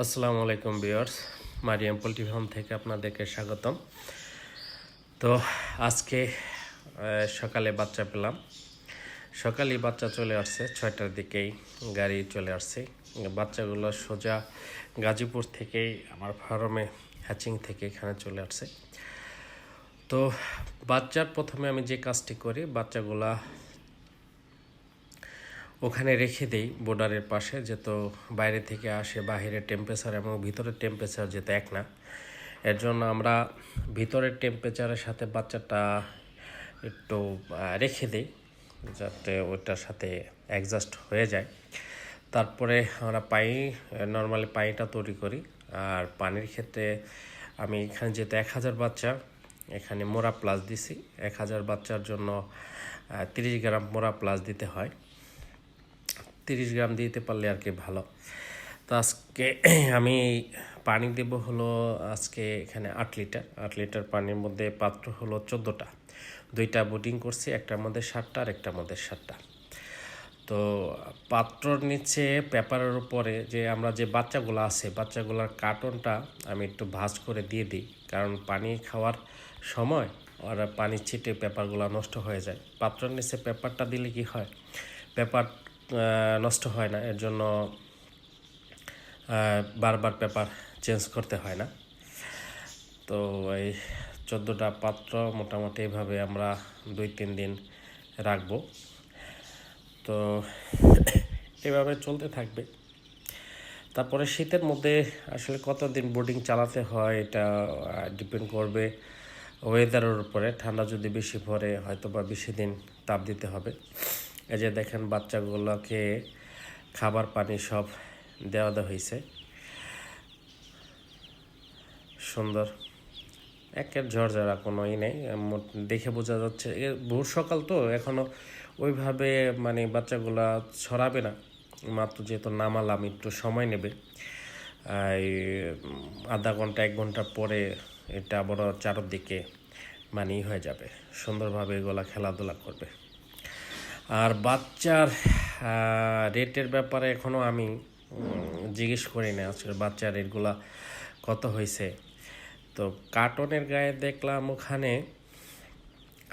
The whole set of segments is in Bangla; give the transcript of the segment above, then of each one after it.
আসসালামু আলাইকুম ভিউয়ার্স, মারিয়াম পোল্ট্রি ফার্ম থেকে আপনাদেরকে স্বাগতম। তো আজকে সকালে বাচ্চা পেলাম। সকালেই বাচ্চা চলে আসছে, 6টার দিকেই গাড়ি চলে আসছে। বাচ্চাগুলো সোজা গাজীপুর থেকেই আমার ফার্মে হ্যাচিং থেকে এখানে চলে আসছে। তো বাচ্চার প্রথমে আমি যে কাজটি করি, বাচ্চাগুলা ওখানে রেখে দেই বর্ডারের পাশে, যেহেতু বাইরে থেকে আসে, বাহিরের টেম্পারেচার এবং ভিতরের টেম্পারেচার যেহেতু এক না, এর জন্য আমরা ভিতরের টেম্পারেচারের সাথে বাচ্চাটা একটু রেখে দিই যাতে ওইটার সাথে অ্যাডজাস্ট হয়ে যায়। তারপরে আমরা নর্মালি পানিটা তৈরি করি। আর পানির ক্ষেত্রে আমি এখানে যেহেতু 1000 বাচ্চা, এখানে মোরা প্লাস দিছি। 1000 বাচ্চার জন্য 30 গ্রাম মোরা প্লাস দিতে হয়। 30 গ্রাম দিতে পারলে আর কি ভালো। তো আজকে আমি পানি দেব হলো, আজকে এখানে 8 লিটার পানির মধ্যে পাত্র হলো 14টা। 2টা বোটিং করছি, একটার মধ্যে 7টা আর একটার মধ্যে 7টা। তো পাত্রর নিচে পেপারের উপরে যে আমরা যে বাচ্চাগুলো আছে, বাচ্চাগুলোর কার্টনটা আমি একটু ভাঁজ করে দিয়ে দিই, কারণ পানি খাওয়ার সময় ওরা পানি ছিটে পেপারগুলো নষ্ট হয়ে যায়। পাত্রর নিচে পেপারটা দিলে কি হয়, পেপার নষ্ট হয় না, এর জন্য বারবার পেপার চেঞ্জ করতে হয় না। তো এই 14টা পাত্র মোটামুটি এইভাবে আমরা 2-3 দিন রাখবো। তো এভাবে চলতে থাকবে। তারপরে শীতের মধ্যে আসলে কতদিন বোর্ডিং চালাতে হয় এটা ডিপেন্ড করবে ওয়েদারের উপরে। ঠান্ডা যদি বেশি পড়ে হয়তো বা বেশি দিন তাপ দিতে হবে। এই যে দেখেন বাচ্চাগুলোকে খাবার পানি সব দেওয়া হয়েছে, সুন্দর একের ঝরঝরা কোনো নেই, দেখে বোঝা যাচ্ছে ভোর সকাল তো এখনও ওইভাবে মানে বাচ্চাগুলা ছড়াবে না, মাত্র যেহেতু নামালাম একটু সময় নেবে। এই আধা ঘন্টা 1 ঘন্টা পরে এটা আবারও চারদিকে মানে হয়ে যাবে, সুন্দরভাবে এগুলা খেলাধুলা করবে। আর বাচ্চার রেটের ব্যাপারে এখনও আমি জিজ্ঞেস করি না আসলে বাচ্চার রেটগুলা কত হয়েছে। তো কার্টনের গায়ে দেখলাম ওখানে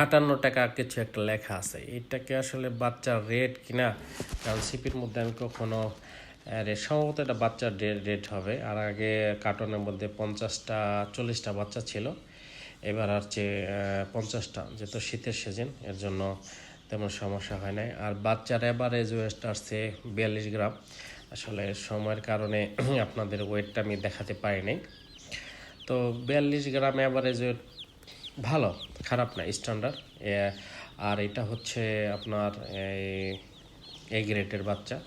58 টাকা কিছু একটা লেখা আছে। এটাকে আসলে বাচ্চার রেট কিনা, কারণ সিপির মধ্যে আমি কখনো সম্ভবত এটা বাচ্চার রেট হবে। আর আগে কার্টনের মধ্যে 50টা 40টা বাচ্চা ছিল, এবার হচ্ছে 50টা, যেহেতু শীতের সিজন এর জন্য তেমন সমস্যা হয় নাই। আর বাচ্চার এভারেজ ওয়েট আসছে 42 গ্রাম। আসলে সময়ের কারণে আপনাদের ওয়েটটা আমি দেখাতে পারিনি। তো 42 গ্রাম অ্যাভারেজ ওয়েট ভালো, খারাপ না, স্ট্যান্ডার্ড। আর এটা হচ্ছে আপনার এই গ্রেডের বাচ্চা।